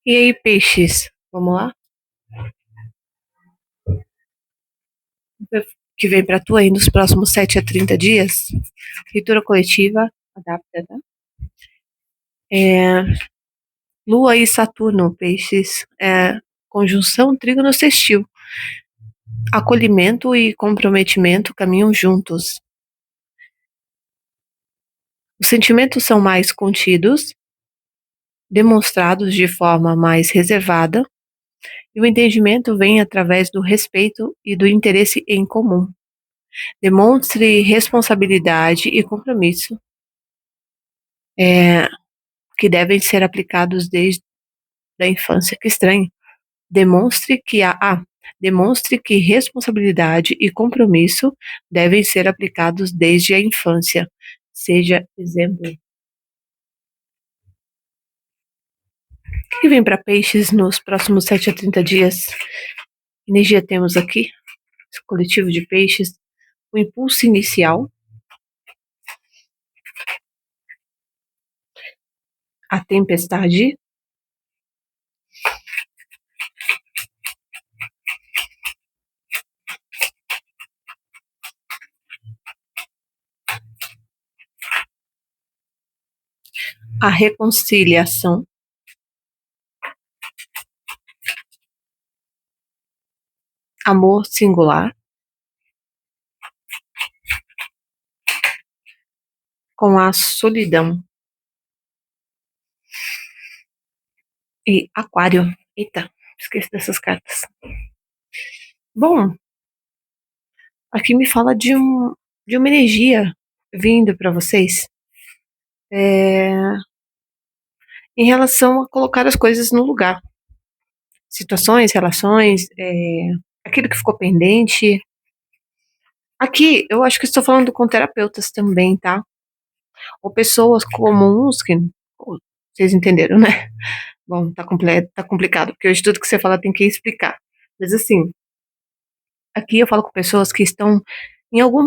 E aí, peixes, vamos lá? Que vem para tu aí nos próximos 7 a 30 dias? Leitura coletiva, adapta, tá? É, Lua e Saturno, peixes, conjunção trígono sextil. Acolhimento e comprometimento caminham juntos. Os sentimentos são mais contidos, demonstrados de forma mais reservada, e o entendimento vem através do respeito e do interesse em comum. Demonstre responsabilidade e compromisso, é, que devem ser aplicados desde a infância. Que estranho. Demonstre que demonstre que responsabilidade e compromisso devem ser aplicados desde a infância. Seja exemplo. O que vem para peixes nos próximos 7 a 30 dias? Energia temos aqui, esse coletivo de peixes, o impulso inicial, a tempestade, a reconciliação, amor singular, com a solidão e aquário. Eita, esqueci dessas cartas. Bom, aqui me fala de uma energia vindo para vocês, é, em relação a colocar as coisas no lugar. Situações, relações, aquilo que ficou pendente. Aqui, eu acho que estou falando com terapeutas também, tá? Ou pessoas comuns que. Vocês entenderam, né? Bom, tá complicado, porque hoje tudo que você fala tem que explicar. Mas assim, aqui eu falo com pessoas que estão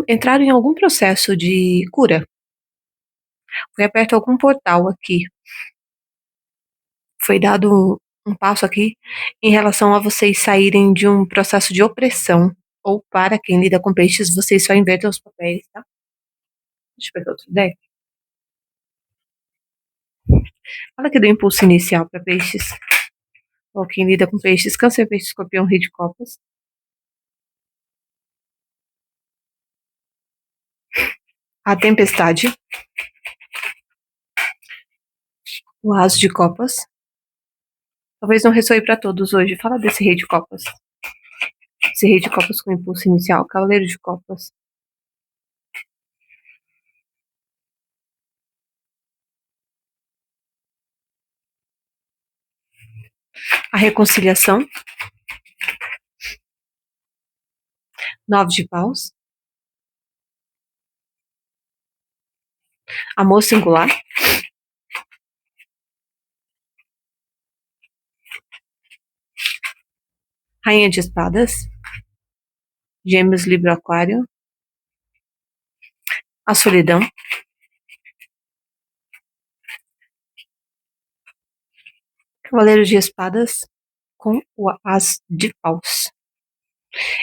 entraram em algum processo de cura. Foi aberto algum portal aqui. Foi dado um passo aqui em relação a vocês saírem de um processo de opressão. Ou para quem lida com peixes, vocês só invertem os papéis, tá? Deixa eu pegar outro deck. Fala aqui do impulso inicial para peixes. Ou quem lida com peixes, câncer, peixe, escorpião, rei de copas. A tempestade. O aso de copas. Talvez não ressoe para todos hoje. Fala desse rei de copas. Esse rei de copas com impulso inicial. Cavaleiro de copas. A reconciliação. Nove de paus. Amor singular. Rainha de espadas. Gêmeos, Libra, Aquário. A solidão. Cavaleiro de espadas com o as de paus.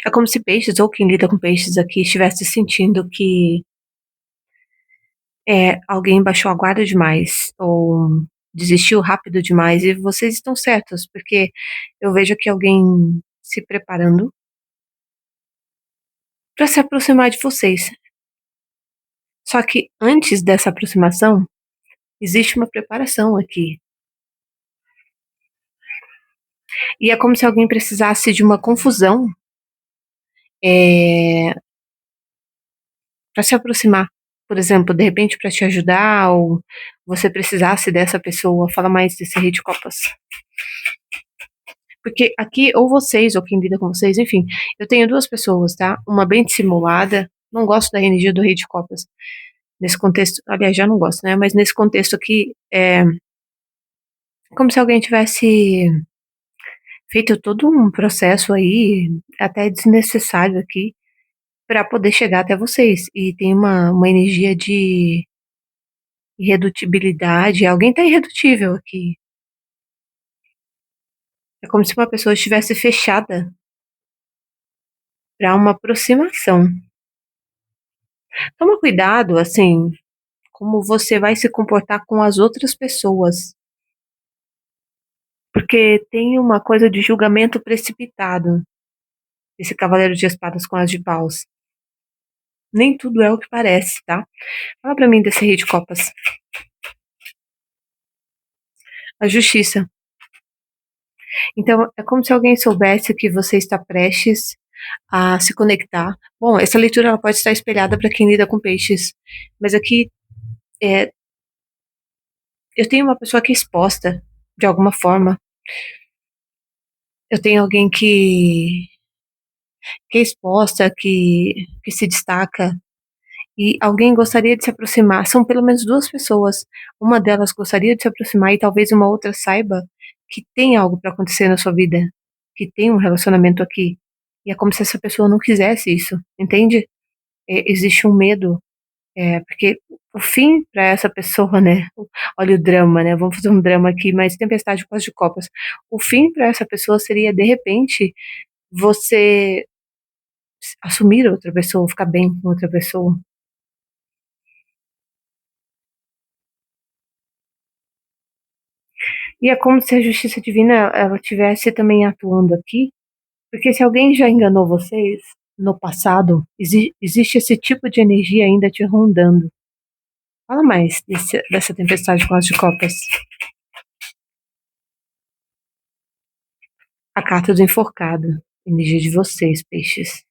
É como se peixes, ou quem lida com peixes aqui, estivesse sentindo que alguém baixou a guarda demais, ou desistiu rápido demais, e vocês estão certos, porque eu vejo aqui alguém se preparando para se aproximar de vocês. Só que antes dessa aproximação, existe uma preparação aqui. E é como se alguém precisasse de uma confusão para se aproximar. Por exemplo, de repente para te ajudar, ou você precisasse dessa pessoa. Fala mais desse rei de copas. Porque aqui, ou vocês, ou quem lida com vocês, enfim, eu tenho duas pessoas, tá? Uma bem dissimulada, não gosto da energia do rei de copas. Nesse contexto, aliás, já não gosto, né? Mas nesse contexto aqui, é como se alguém tivesse feito todo um processo aí, até desnecessário aqui, para poder chegar até vocês. E tem uma energia de irredutibilidade. Alguém tá irredutível aqui. É como se uma pessoa estivesse fechada para uma aproximação. Toma cuidado, assim, como você vai se comportar com as outras pessoas, porque tem uma coisa de julgamento precipitado, esse cavaleiro de espadas com as de paus. Nem tudo é o que parece, tá? Fala pra mim desse rei de copas. A justiça. Então, é como se alguém soubesse que você está prestes a se conectar. Bom, essa leitura ela pode estar espelhada para quem lida com peixes, mas aqui é, eu tenho uma pessoa que é exposta de alguma forma. Eu tenho alguém que é exposta, que se destaca, e alguém gostaria de se aproximar. São pelo menos duas pessoas. Uma delas gostaria de se aproximar e talvez uma outra saiba que tem algo para acontecer na sua vida, que tem um relacionamento aqui. E é como se essa pessoa não quisesse isso, entende? Existe um medo, porque o fim para essa pessoa, né? Olha o drama, né? Vamos fazer um drama aqui, mas tempestade com as de copas. O fim para essa pessoa seria, de repente, você assumir outra pessoa, ficar bem com outra pessoa. E é como se a justiça divina ela tivesse também atuando aqui, porque se alguém já enganou vocês no passado, existe esse tipo de energia ainda te rondando. Fala mais dessa tempestade com as de copas. A carta do enforcado. Energia de vocês, peixes.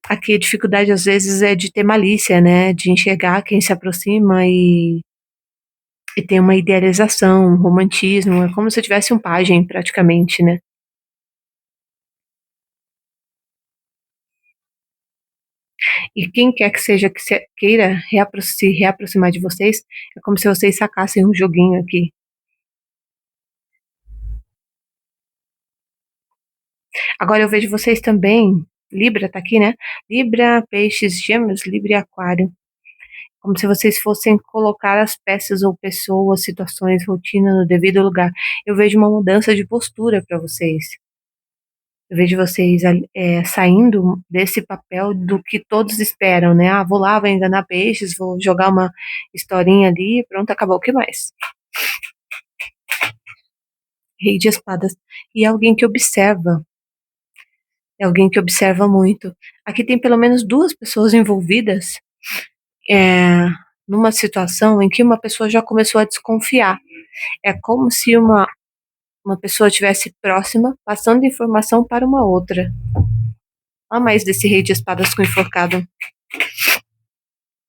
Aqui a dificuldade às vezes é de ter malícia, né? De enxergar quem se aproxima e ter uma idealização, um romantismo. É como se eu tivesse um pajem, praticamente, né? E quem quer que seja que queira se reaproximar de vocês, é como se vocês sacassem um joguinho aqui. Agora eu vejo vocês também. Libra tá aqui, né? Libra, Peixes, Gêmeos, Libra e Aquário. Como se vocês fossem colocar as peças ou pessoas, situações, rotina no devido lugar. Eu vejo uma mudança de postura para vocês. Eu vejo vocês saindo desse papel do que todos esperam, né? Ah, vou lá, vou enganar peixes, vou jogar uma historinha ali, pronto, acabou. O que mais? Rei de espadas. E é alguém que observa. É alguém que observa muito. Aqui tem pelo menos duas pessoas envolvidas é, numa situação em que uma pessoa já começou a desconfiar. É como se uma pessoa estivesse próxima, passando informação para uma outra. A mais desse rei de espadas com enforcado.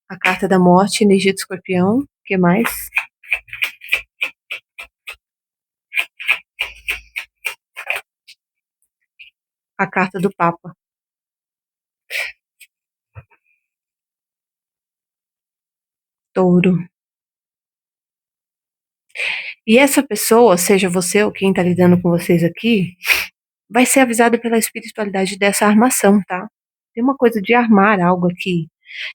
A carta da morte, energia do escorpião. O que mais? A carta do papa. Touro. E essa pessoa, seja você ou quem está lidando com vocês aqui, vai ser avisada pela espiritualidade dessa armação, tá? Tem uma coisa de armar algo aqui,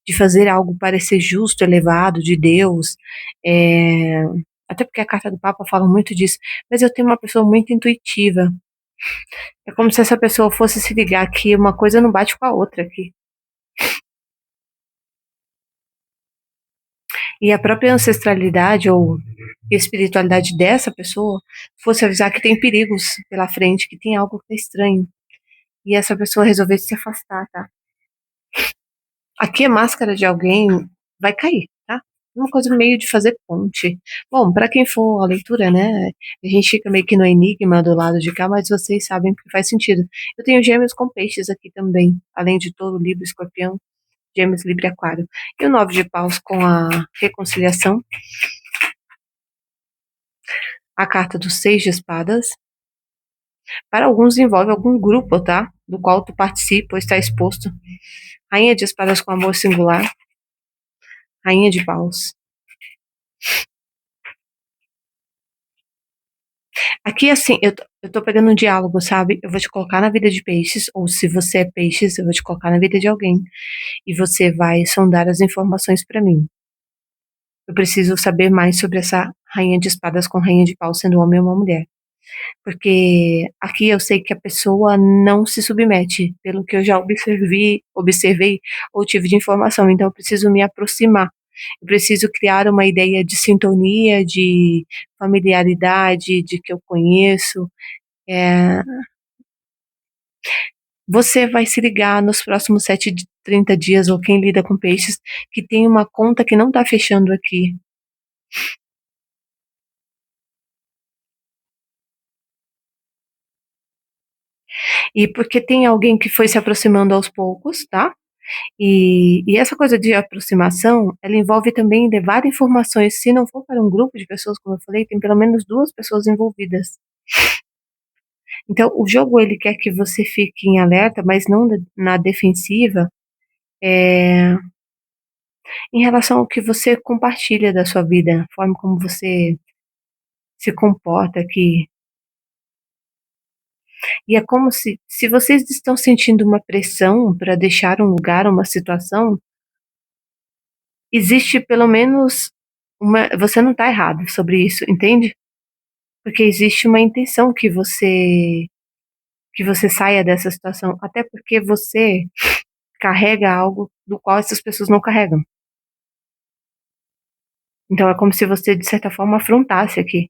de fazer algo parecer justo, elevado, de Deus. é, Até porque a carta do Papa fala muito disso. Mas eu tenho uma pessoa muito intuitiva. É como se essa pessoa fosse se ligar que uma coisa não bate com a outra aqui. E a própria ancestralidade ou espiritualidade dessa pessoa fosse avisar que tem perigos pela frente, que tem algo que é estranho. E essa pessoa resolvesse se afastar, tá? Aqui a máscara de alguém vai cair, tá? Uma coisa meio de fazer ponte. Bom, para quem for a leitura, né? A gente fica meio que no enigma do lado de cá, mas vocês sabem que faz sentido. Eu tenho gêmeos com peixes aqui também, além de touro, Libra, Escorpião, Gêmeos, Libra e Aquário. E o nove de paus com a reconciliação, a carta dos seis de espadas. Para alguns envolve algum grupo, tá? Do qual tu participa ou está exposto. Rainha de espadas com amor singular, rainha de paus. Aqui, assim, eu tô pegando um diálogo, sabe? Eu vou te colocar na vida de peixes, ou se você é peixes, eu vou te colocar na vida de alguém. E você vai sondar as informações para mim. Eu preciso saber mais sobre essa rainha de espadas com rainha de paus, sendo um homem ou uma mulher. Porque aqui eu sei que a pessoa não se submete, pelo que eu já observei ou tive de informação, então eu preciso me aproximar. Eu preciso criar uma ideia de sintonia, de familiaridade, de que eu conheço. Eh, Você vai se ligar nos próximos 30 dias, ou quem lida com peixes, que tem uma conta que não está fechando aqui. E porque tem alguém que foi se aproximando aos poucos, tá? E essa coisa de aproximação, ela envolve também levar informações. Se não for para um grupo de pessoas, como eu falei, tem pelo menos 2 pessoas envolvidas. Então, o jogo ele quer que você fique em alerta, mas não na defensiva, eh, em relação ao que você compartilha da sua vida, a forma como você se comporta aqui. E é como se vocês estão sentindo uma pressão para deixar um lugar, uma situação, existe pelo menos você não está errado sobre isso, entende? Porque existe uma intenção que você saia dessa situação, até porque você carrega algo do qual essas pessoas não carregam. Então é como se você, de certa forma, afrontasse aqui.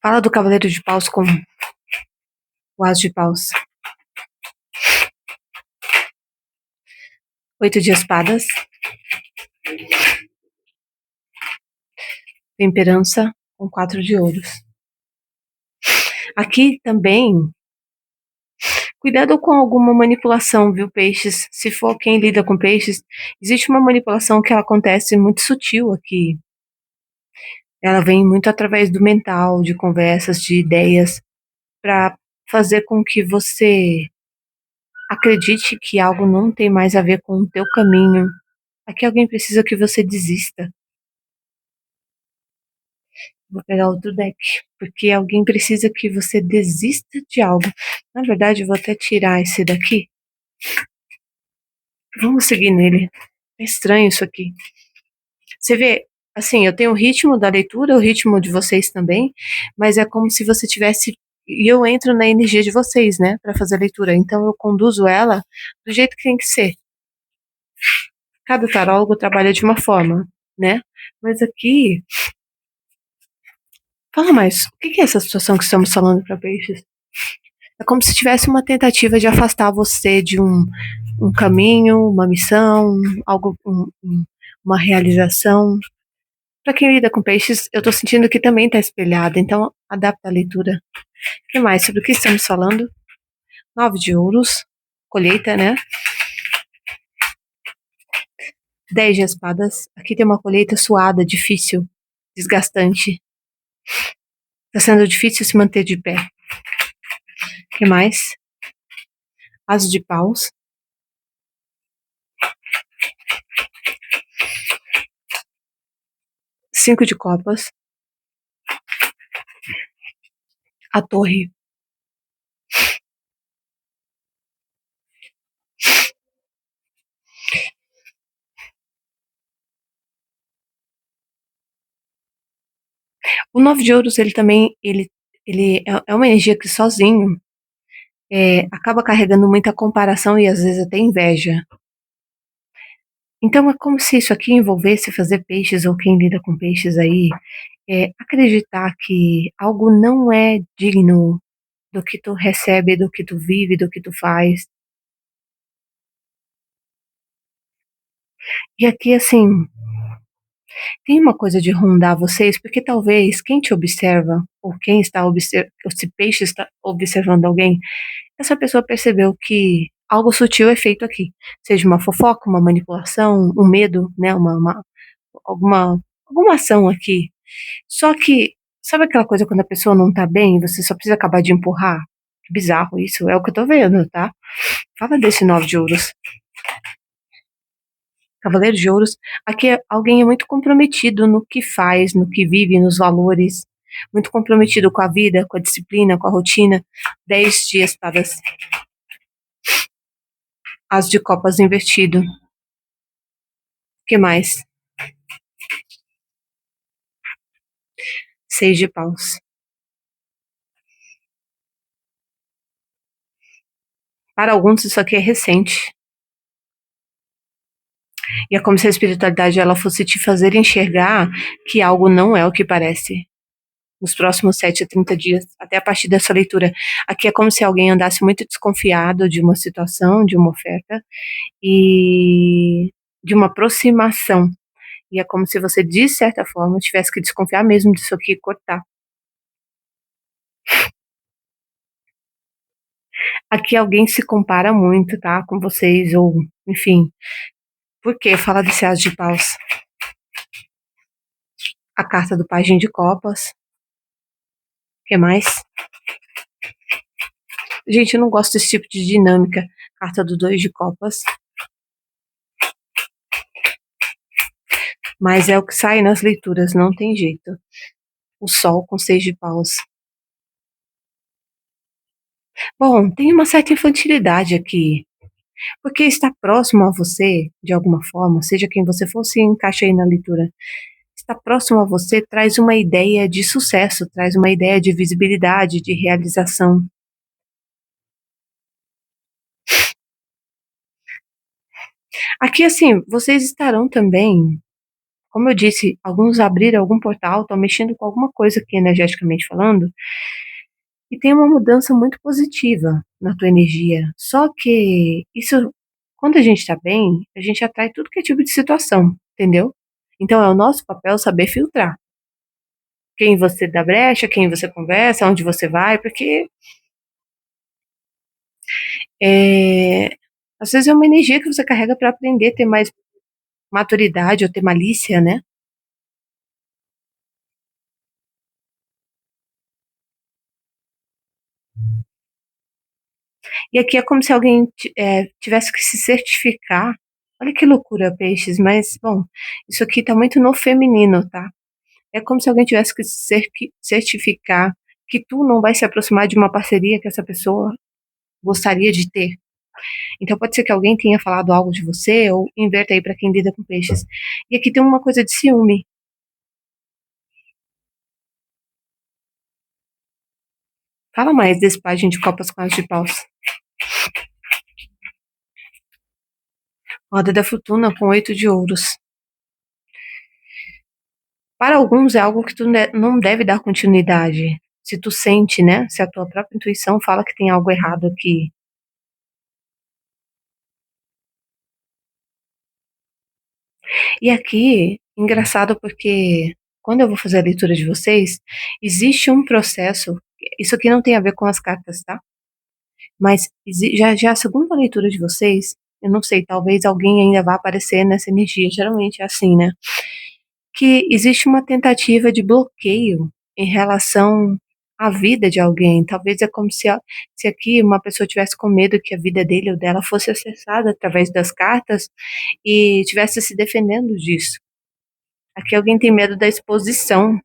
Fala do cavaleiro de paus com o as de paus. 8 de espadas, temperança com 4 de ouros. Aqui também, cuidado com alguma manipulação, viu, peixes? Se for quem lida com peixes, existe uma manipulação que ela acontece muito sutil aqui. Ela vem muito através do mental, de conversas, de ideias, para fazer com que você acredite que algo não tem mais a ver com o teu caminho. Aqui alguém precisa que você desista. Vou pegar outro deck, porque alguém precisa que você desista de algo. Na verdade, eu vou até tirar esse daqui. Vamos seguir nele. É estranho isso aqui. Você vê, assim, eu tenho o ritmo da leitura, o ritmo de vocês também, mas é como se você tivesse. E eu entro na energia de vocês, né, para fazer a leitura. Então eu conduzo ela do jeito que tem que ser. Cada tarólogo trabalha de uma forma, né? Mas aqui, fala mais. O que é essa situação que estamos falando para peixes? É como se tivesse uma tentativa de afastar você de um caminho, uma missão, algo, uma realização. Para quem lida com peixes, eu tô sentindo que também tá espelhada, então adapta a leitura. O que mais? Sobre o que estamos falando? 9 de ouros, colheita, né? 10 de espadas. Aqui tem uma colheita suada, difícil, desgastante. Tá sendo difícil se manter de pé. O que mais? As de paus. 5 de copas. A torre. O 9 de ouros, ele também, ele é uma energia que sozinho acaba carregando muita comparação e às vezes até inveja. Então é como se isso aqui envolvesse fazer peixes, ou quem lida com peixes aí, acreditar que algo não é digno do que tu recebe, do que tu vive, do que tu faz. E aqui, assim, tem uma coisa de rondar vocês, porque talvez quem te observa, ou quem está observando, se peixe está observando alguém, essa pessoa percebeu que algo sutil é feito aqui. Seja uma fofoca, uma manipulação, um medo, né, alguma ação aqui. Só que, sabe aquela coisa quando a pessoa não tá bem, você só precisa acabar de empurrar? Que bizarro isso, é o que eu tô vendo, tá? Fala desse 9 de ouros. Cavaleiro de ouros. Aqui alguém é muito comprometido no que faz, no que vive, nos valores. Muito comprometido com a vida, com a disciplina, com a rotina. 10 de espadas. As de copas invertido. O que mais? Seis de paus. Para alguns isso aqui é recente. E é como se a espiritualidade ela fosse te fazer enxergar que algo não é o que parece. Nos próximos 7 a 30 dias, até a partir dessa leitura. Aqui é como se alguém andasse muito desconfiado de uma situação, de uma oferta e de uma aproximação. E é como se você, de certa forma, tivesse que desconfiar mesmo disso aqui e cortar. Aqui alguém se compara muito, tá, com vocês, ou, enfim. Por que fala desse as de paus? A carta do pajem de copas. O que mais? Gente, eu não gosto desse tipo de dinâmica. Carta do dois de copas. Mas é o que sai nas leituras, não tem jeito. O sol com seis de paus. Bom, tem uma certa infantilidade aqui. Porque está próximo a você, de alguma forma, seja quem você for, se encaixa aí na leitura. Está próximo a você, traz uma ideia de sucesso, traz uma ideia de visibilidade, de realização. Aqui, assim, vocês estarão também, como eu disse, alguns abriram algum portal, estão mexendo com alguma coisa aqui energeticamente falando, e tem uma mudança muito positiva na tua energia. Só que isso, quando a gente está bem, a gente atrai tudo que é tipo de situação, entendeu? Então é o nosso papel saber filtrar quem você dá brecha, quem você conversa, onde você vai, porque é, às vezes é uma energia que você carrega para aprender, ter mais maturidade ou ter malícia, né? E aqui é como se alguém tivesse que se certificar. Olha que loucura, peixes, mas, bom, isso aqui tá muito no feminino, tá? É como se alguém tivesse que se certificar que tu não vai se aproximar de uma parceria que essa pessoa gostaria de ter. Então pode ser que alguém tenha falado algo de você, ou inverta aí para quem lida com peixes. E aqui tem uma coisa de ciúme. Fala mais desse pajem de copas com as de paus. Roda da fortuna com oito de ouros. Para alguns é algo que tu não deve dar continuidade. Se tu sente, né? Se a tua própria intuição fala que tem algo errado aqui. E aqui, engraçado porque quando eu vou fazer a leitura de vocês, existe um processo. Isso aqui não tem a ver com as cartas, tá? Mas já a segunda leitura de vocês, eu não sei, talvez alguém ainda vá aparecer nessa energia. Geralmente é assim, né? Que existe uma tentativa de bloqueio em relação à vida de alguém. Talvez é como se aqui uma pessoa tivesse com medo que a vida dele ou dela fosse acessada através das cartas e tivesse se defendendo disso. Aqui alguém tem medo da exposição,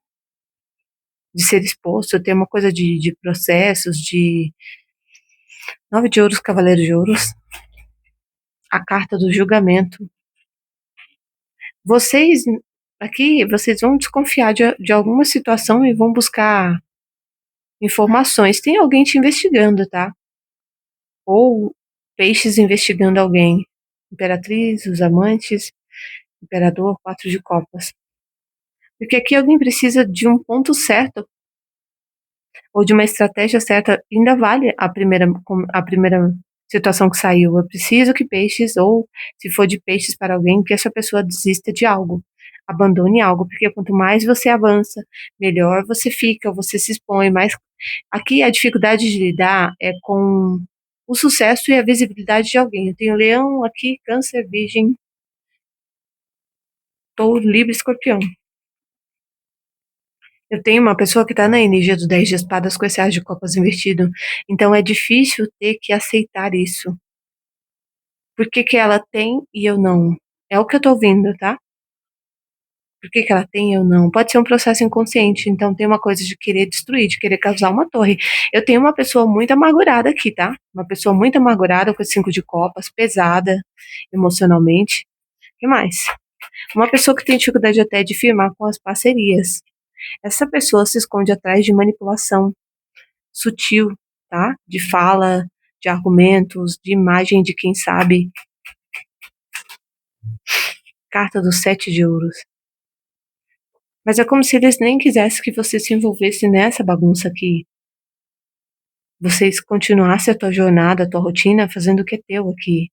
de ser exposto, tem uma coisa de processos, de nove de ouros, cavaleiro de ouros, a carta do julgamento. Vocês aqui, vocês vão desconfiar de alguma situação e vão buscar informações. Tem alguém te investigando, tá? Ou peixes investigando alguém. Imperatriz, os amantes, imperador, quatro de copas. Porque aqui alguém precisa de um ponto certo ou de uma estratégia certa. Ainda vale a primeira situação que saiu. Eu preciso que peixes, ou se for de peixes para alguém, que essa pessoa desista de algo. Abandone algo, porque quanto mais você avança, melhor você fica, você se expõe, mais. Aqui a dificuldade de lidar é com o sucesso e a visibilidade de alguém. Eu tenho leão aqui, câncer, virgem, touro, libra, escorpião. Eu tenho uma pessoa que está na energia do 10 de espadas com esse as de copas invertido. Então é difícil ter que aceitar isso. Por que que ela tem e eu não? É o que eu tô ouvindo, tá? Por que que ela tem e eu não? Pode ser um processo inconsciente, então tem uma coisa de querer destruir, de querer causar uma torre. Eu tenho uma pessoa muito amargurada aqui, tá? Uma pessoa muito amargurada com esse 5 de copas, pesada emocionalmente. O que mais? Uma pessoa que tem dificuldade até de firmar com as parcerias. Essa pessoa se esconde atrás de manipulação sutil, tá? De fala, de argumentos, de imagem de quem sabe. Carta dos 7 de ouros. Mas é como se eles nem quisessem que você se envolvesse nessa bagunça aqui. Vocês continuasse a tua jornada, a tua rotina, fazendo o que é teu aqui.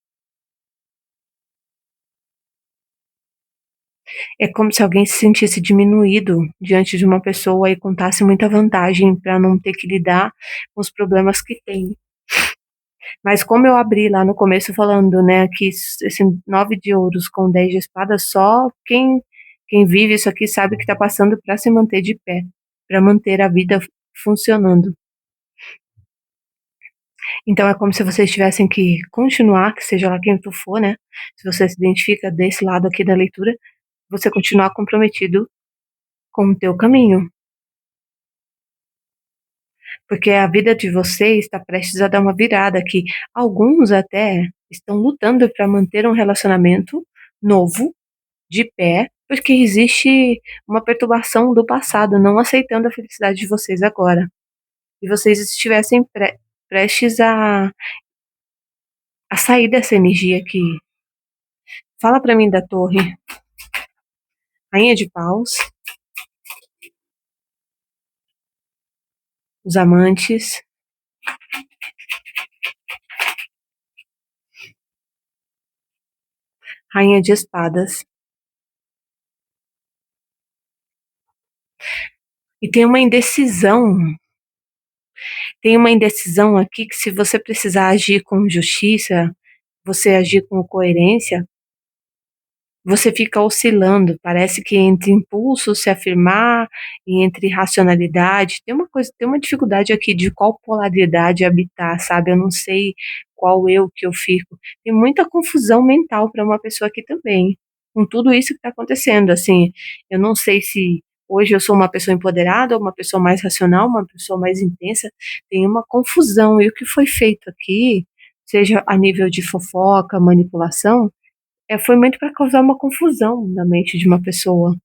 É como se alguém se sentisse diminuído diante de uma pessoa e contasse muita vantagem para não ter que lidar com os problemas que tem. Mas como eu abri lá no começo falando, né, que esse 9 de ouros com 10 de espadas, só quem vive isso aqui sabe que está passando para se manter de pé, para manter a vida funcionando. Então é como se vocês tivessem que continuar, que seja lá quem tu for, né, se você se identifica desse lado aqui da leitura, você continuar comprometido com o teu caminho. Porque a vida de vocês está prestes a dar uma virada que alguns até estão lutando para manter um relacionamento novo, de pé, porque existe uma perturbação do passado, não aceitando a felicidade de vocês agora. E vocês estivessem prestes a sair dessa energia aqui. Fala para mim da torre. Rainha de paus. Os amantes. Rainha de espadas. E tem uma indecisão. Tem uma indecisão aqui que se você precisar agir com justiça, você agir com coerência, você fica oscilando, parece que entre impulso, se afirmar e entre racionalidade, tem uma dificuldade aqui de qual polaridade habitar, sabe? Eu não sei qual eu que eu fico. Tem muita confusão mental para uma pessoa aqui também, com tudo isso que está acontecendo, assim, eu não sei se hoje eu sou uma pessoa empoderada, ou uma pessoa mais racional, uma pessoa mais intensa, tem uma confusão, e o que foi feito aqui, seja a nível de fofoca, manipulação, foi muito para causar uma confusão na mente de uma pessoa.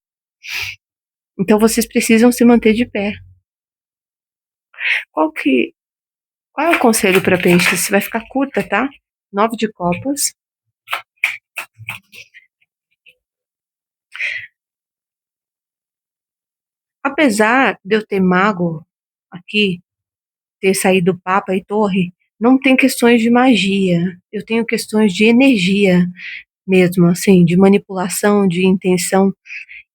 Então vocês precisam se manter de pé. Qual que qual é o conselho para peixes? Vai ficar curta, tá? 9 de copas. Apesar de eu ter mago aqui, ter saído papa e torre, não tem questões de magia. Eu tenho questões de energia mesmo, assim, de manipulação, de intenção.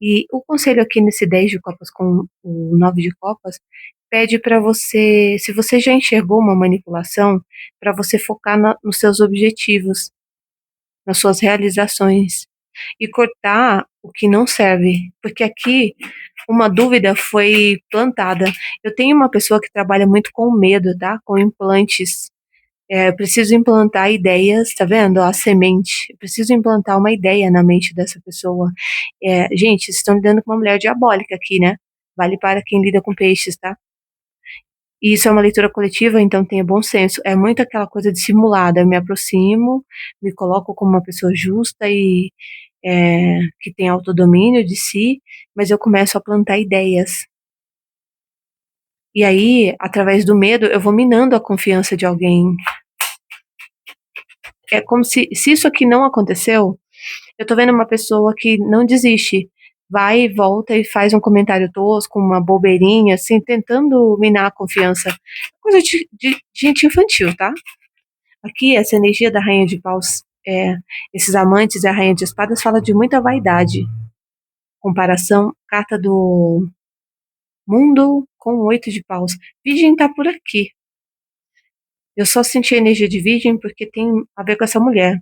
E o conselho aqui nesse 10 de copas com o 9 de copas pede para você, se você já enxergou uma manipulação, para você focar nos seus objetivos, nas suas realizações e cortar o que não serve, porque aqui uma dúvida foi plantada. Eu tenho uma pessoa que trabalha muito com medo, tá? Com implantes. Eu preciso implantar ideias, tá vendo? A semente. Eu preciso implantar uma ideia na mente dessa pessoa. Gente, vocês estão lidando com uma mulher diabólica aqui, né? Vale para quem lida com peixes, tá? E isso é uma leitura coletiva, então tenha bom senso. É muito aquela coisa dissimulada. Eu me aproximo, me coloco como uma pessoa justa e que tem autodomínio de si, mas eu começo a plantar ideias. E aí, através do medo, eu vou minando a confiança de alguém. É como se isso aqui não aconteceu, eu tô vendo uma pessoa que não desiste. Vai e volta e faz um comentário tosco, uma bobeirinha, assim, tentando minar a confiança. Coisa de gente infantil, tá? Aqui, essa energia da Rainha de Paus, esses amantes e a Rainha de Espadas fala de muita vaidade. Comparação, carta do mundo com 8 de paus. Virgem tá por aqui. Eu só senti a energia de Virgem porque tem a ver com essa mulher.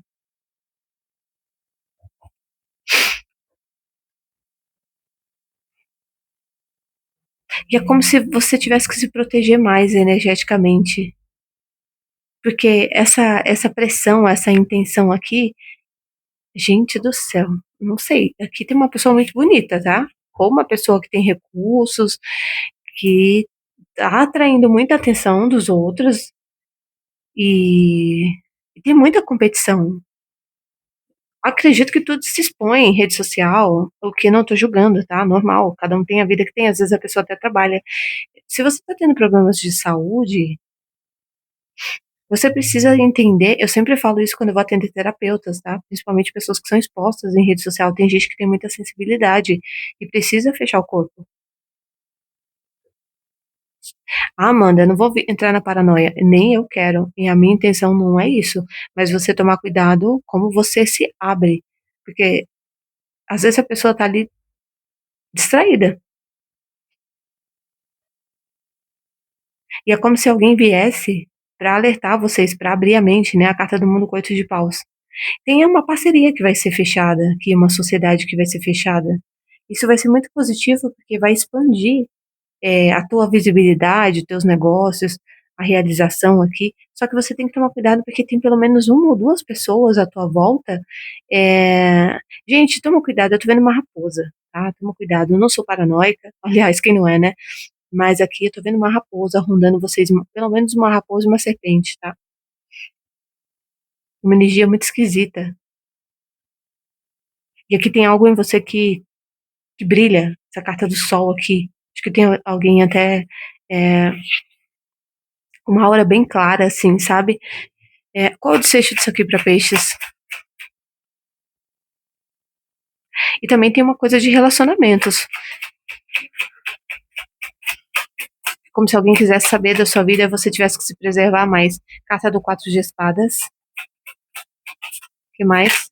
E é como se você tivesse que se proteger mais energeticamente. Porque essa pressão, essa intenção aqui, gente do céu, não sei. Aqui tem uma pessoa muito bonita, tá? Ou uma pessoa que tem recursos, que tá atraindo muita atenção dos outros e tem muita competição. Acredito que tudo se expõe em rede social, o que não tô julgando, tá, normal, cada um tem a vida que tem, às vezes a pessoa até trabalha. Se você tá tendo problemas de saúde, você precisa entender, eu sempre falo isso quando eu vou atender terapeutas, tá, principalmente pessoas que são expostas em rede social, tem gente que tem muita sensibilidade e precisa fechar o corpo. "Ah, Amanda, eu não vou entrar na paranoia", nem eu quero, e a minha intenção não é isso, mas você tomar cuidado como você se abre, porque às vezes a pessoa tá ali distraída, e é como se alguém viesse para alertar vocês, para abrir a mente, né, a carta do mundo com 8 de paus. Tem uma parceria que vai ser fechada, aqui uma sociedade que vai ser fechada. Isso vai ser muito positivo, porque vai expandir, a tua visibilidade, teus negócios, a realização aqui. Só que você tem que tomar cuidado, porque tem pelo menos uma ou 2 pessoas à tua volta, gente, toma cuidado, eu tô vendo uma raposa, tá, toma cuidado, eu não sou paranoica, aliás, quem não é, né, mas aqui eu tô vendo uma raposa rondando vocês, pelo menos uma raposa e uma serpente, tá. Uma energia muito esquisita. E aqui tem algo em você que brilha, essa carta do sol aqui. Acho que tem alguém até, eh, com uma aura bem clara, assim, sabe. Qual é o desfecho disso aqui para peixes? E também tem uma coisa de relacionamentos, como se alguém quisesse saber da sua vida e você tivesse que se preservar mais. Carta do 4 de espadas, que mais?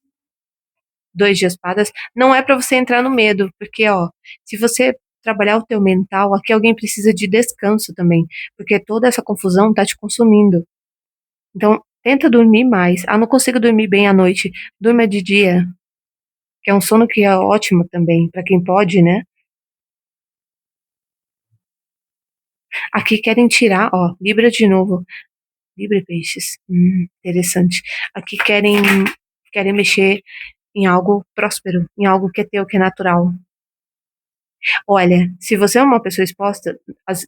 2 de espadas. Não é para você entrar no medo, porque, ó, se você trabalhar o teu mental, aqui alguém precisa de descanso também, porque toda essa confusão tá te consumindo. Então, tenta dormir mais. "Ah, não consigo dormir bem à noite", durma de dia, que é um sono que é ótimo também, pra quem pode, né. Aqui querem tirar, ó, Libra de novo, Libra e Peixes, interessante. Aqui querem mexer em algo próspero, em algo que é teu, que é natural. Olha, se você é uma pessoa exposta,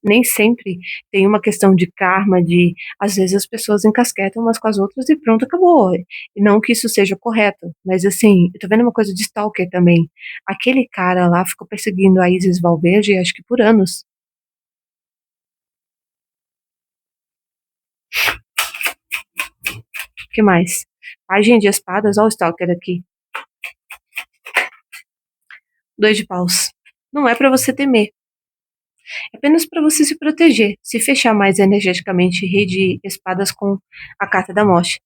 nem sempre tem uma questão de karma, de às vezes as pessoas encasquetam umas com as outras e pronto, acabou. E não que isso seja correto, mas assim, eu tô vendo uma coisa de stalker também. Aquele cara lá ficou perseguindo a Isis Valverde, acho que por anos. O que mais? Pajem de espadas, ó o stalker aqui. 2 de paus. Não é pra você temer, é apenas pra você se proteger, se fechar mais energeticamente, rei de espadas com a carta da morte.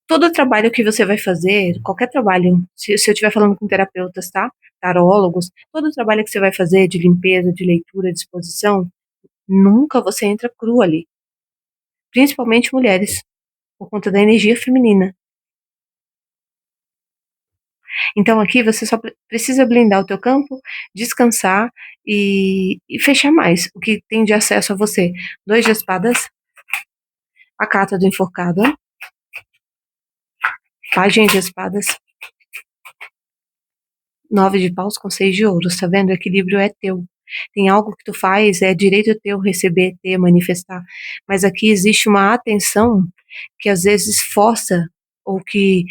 Todo o trabalho que você vai fazer, qualquer trabalho, se eu estiver falando com terapeutas, tá, tarólogos, todo o trabalho que você vai fazer de limpeza, de leitura, de exposição, nunca você entra cru ali, principalmente mulheres, por conta da energia feminina. Então aqui você só precisa blindar o teu campo, descansar e fechar mais o que tem de acesso a você. 2 de espadas, a carta do enforcado, pajem de espadas, 9 de paus com 6 de ouros, tá vendo? O equilíbrio é teu. Tem algo que tu faz, é direito teu receber, ter, manifestar. Mas aqui existe uma atenção que às vezes força, ou que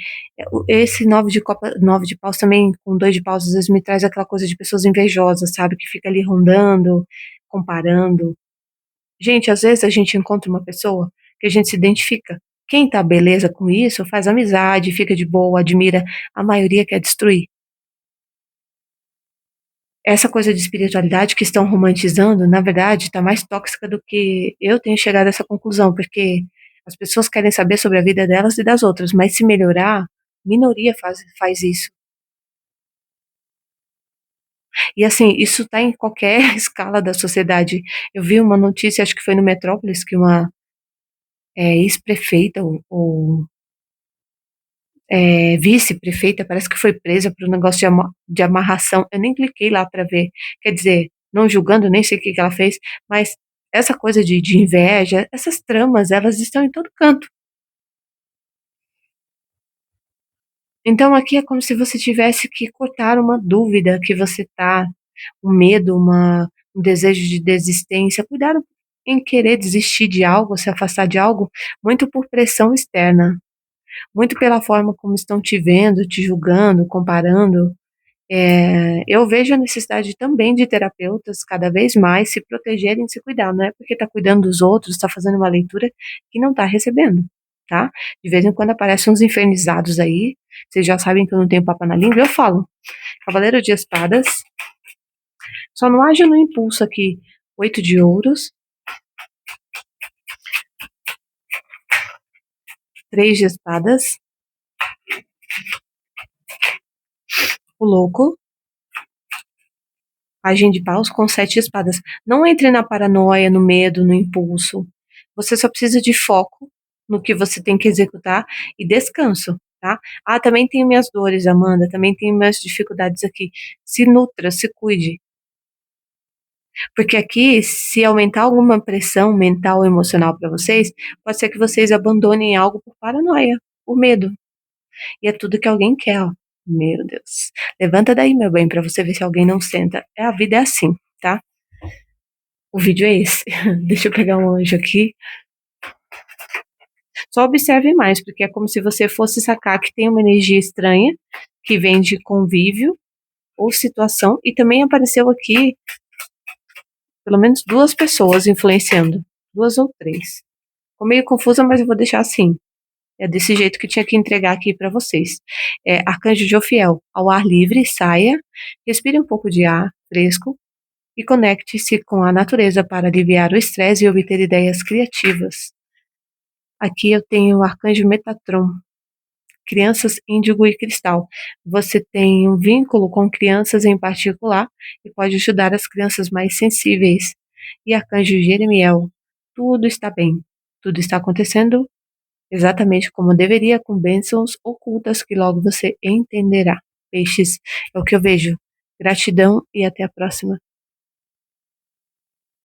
esse 9 de paus também, com 2 de paus, às vezes me traz aquela coisa de pessoas invejosas, sabe? Que fica ali rondando, comparando. Gente, às vezes a gente encontra uma pessoa que a gente se identifica. Quem tá beleza com isso, faz amizade, fica de boa, admira. A maioria quer destruir. Essa coisa de espiritualidade que estão romantizando, na verdade, está mais tóxica do que eu tenho chegado a essa conclusão, porque as pessoas querem saber sobre a vida delas e das outras, mas se melhorar, minoria faz isso. E assim, isso está em qualquer escala da sociedade. Eu vi uma notícia, acho que foi no Metrópolis, que uma, ex-prefeita ou vice-prefeita, parece que foi presa por um negócio de amarração. Eu nem cliquei lá para ver. Quer dizer, não julgando, nem sei o que que ela fez, mas essa coisa de inveja, essas tramas, elas estão em todo canto. Então aqui é como se você tivesse que cortar uma dúvida que você tá, um medo, um desejo de desistência. Cuidado em querer desistir de algo, se afastar de algo, muito por pressão externa. muito pela forma como estão te vendo, te julgando, comparando. Eu vejo a necessidade também de terapeutas cada vez mais se protegerem, se cuidar, não é porque está cuidando dos outros, está fazendo uma leitura que não está recebendo, tá? De vez em quando aparecem uns infernizados aí, vocês já sabem que eu não tenho papo na língua, eu falo. Cavaleiro de espadas, só não haja no impulso aqui. 8 de ouros, 3 de espadas, o louco, Pagem de paus com 7 de espadas. Não entre na paranoia, no medo, no impulso. Você só precisa de foco no que você tem que executar e descanso, tá? Ah, também tenho minhas dores, Amanda, também tenho minhas dificuldades aqui. Se nutra, se cuide. Porque aqui, se aumentar alguma pressão mental ou emocional para vocês, pode ser que vocês abandonem algo por paranoia, por medo. E é tudo que alguém quer, ó. Meu Deus. Levanta daí, meu bem, pra você ver se alguém não senta. A vida é assim, tá? O vídeo é esse. Deixa eu pegar um anjo aqui. Só observe mais, porque é como se você fosse sacar que tem uma energia estranha, que vem de convívio ou situação, e também apareceu aqui pelo menos 2 pessoas influenciando. 2 ou 3. Ficou meio confusa, mas eu vou deixar assim. É desse jeito que tinha que entregar aqui para vocês. Arcanjo Jofiel, ao ar livre, saia, respire um pouco de ar fresco e conecte-se com a natureza para aliviar o estresse e obter ideias criativas. Aqui eu tenho o Arcanjo Metatron, crianças índigo e cristal. Você tem um vínculo com crianças em particular e pode ajudar as crianças mais sensíveis. E Arcanjo Jeremiel, tudo está bem, tudo está acontecendo exatamente como deveria, com bênçãos ocultas que logo você entenderá. Peixes, é o que eu vejo. Gratidão e até a próxima.